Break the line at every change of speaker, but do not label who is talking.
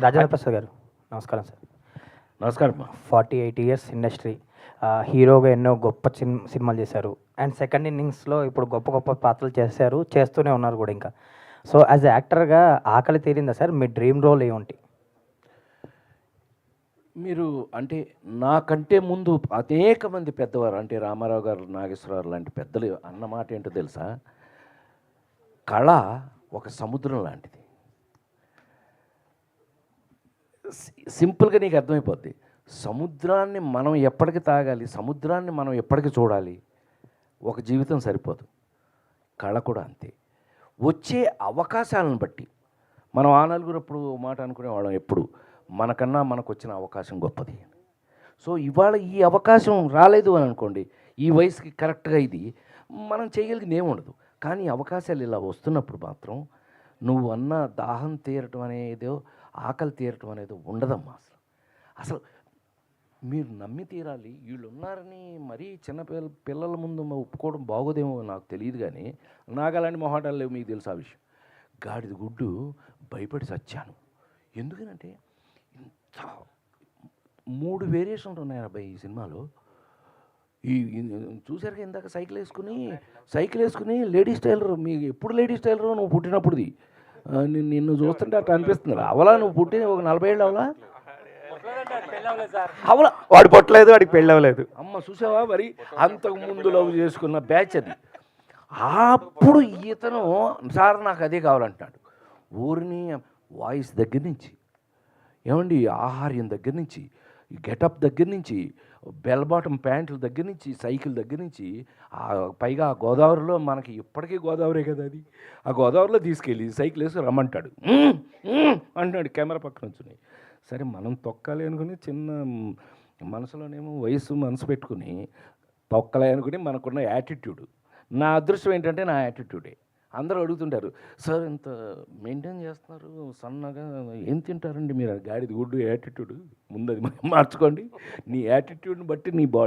రాజేంద్ర ప్రసాద్ గారు నమస్కారం సార్.
నమస్కారం.
48 ఇయర్స్ ఇండస్ట్రీ, హీరోగా ఎన్నో గొప్ప సినిమాలు చేశారు. అండ్ సెకండ్ ఇన్నింగ్స్లో ఇప్పుడు గొప్ప గొప్ప పాత్రలు చేస్తూనే ఉన్నారు కూడా ఇంకా. సో యాజ్ ఎ యాక్టర్గా ఆకలి తీరిందా సార్? మీ డ్రీమ్ రోల్ ఏమిటి?
మీరు అంటే నాకంటే ముందు అనేక మంది పెద్దవారు అంటే రామారావు గారు, నాగేశ్వరరావు లాంటి పెద్దలు అన్న మాట ఏంటో తెలుసా? కళ ఒక సముద్రం లాంటిది. సింపుల్గా నీకు అర్థమైపోద్ది. సముద్రాన్ని మనం ఎప్పటికి తాగాలి, సముద్రాన్ని మనం ఎప్పటికి చూడాలి. ఒక జీవితం సరిపోదు. కళ కూడా అంతే. వచ్చే అవకాశాలను బట్టి మనం ఆ నలుగురు ఎప్పుడు మాట అనుకునేవాళ్ళం, ఎప్పుడు మనకన్నా మనకు వచ్చిన అవకాశం గొప్పది. సో ఇవాళ ఈ అవకాశం రాలేదు అని అనుకోండి, ఈ వయసుకి కరెక్ట్గా ఇది మనం చేయగలిగింది ఏముండదు. కానీ అవకాశాలు ఇలా వస్తున్నప్పుడు మాత్రం నువ్వు అన్న దాహం తీరటం అనేదో, ఆకలి తీరటం అనేదో ఉండదమ్మా. అసలు మీరు నమ్మి తీరాలి. వీళ్ళు ఉన్నారని మరీ చిన్న పిల్లల ముందు ఒప్పుకోవడం బాగోదేమో నాకు తెలియదు. కానీ నాకు అలాంటి మొహాటాలు లేవు. మీకు తెలుసు ఆ విషయం. గాడిద గుడ్డు భయపడి చచ్చాను. ఎందుకనంటే ఇంత 3 వేరియేషన్లు ఉన్నాయి అబ్బాయి ఈ సినిమాలో. ఈ చూసారుగా ఇందాక సైకిల్ వేసుకుని లేడీస్ టైలర్. మీకు ఎప్పుడు లేడీస్ టైలర్ నువ్వు పుట్టినప్పుడుది? నిన్ను చూస్తుంటే అట్లా అనిపిస్తుంది. అవలా నువ్వు పుట్టిన ఒక 40 ఏళ్ళు అవలా? అవలా
వాడు పుట్టలేదు, వాడికి పెళ్ళి అవ్వలేదు.
అమ్మ చూసావా? మరి అంతకు ముందు లవ్ చేసుకున్న బ్యాచ్ అది. అప్పుడు ఇతను సార్ నాకు అదే కావాలంటున్నాడు. ఊరిని వాయిస్ దగ్గర నుంచి, ఏమండి ఆహార్యం దగ్గర నుంచి, గెటప్ దగ్గర నుంచి, బెల్ బాటమ్ ప్యాంట్ల దగ్గర నుంచి, సైకిల్ దగ్గర నుంచి, పైగా ఆ గోదావరిలో మనకి ఇప్పటికీ గోదావరే కదా అది. ఆ గోదావరిలో తీసుకెళ్ళి సైకిల్ వేసి రమ్మంటాడు. అంటున్నాడు కెమెరా పక్కన వచ్చున్నాయి. సరే మనం తొక్కాలి అనుకుని చిన్న మనసులోనేమో మనసు పెట్టుకుని తొక్కలే అనుకుని మనకున్న యాటిట్యూడ్. నా అదృష్టం ఏంటంటే నా యాటిట్యూడే. అందరూ అడుగుతుంటారు, సార్ ఇంత మెయింటైన్ చేస్తున్నారు సన్నగా, ఏం తింటారండి మీరు? గాడిద గుడ్డు యాటిట్యూడ్ ముందు అది మార్చుకోండి. నీ యాటిట్యూడ్ని బట్టి నీ బాడీ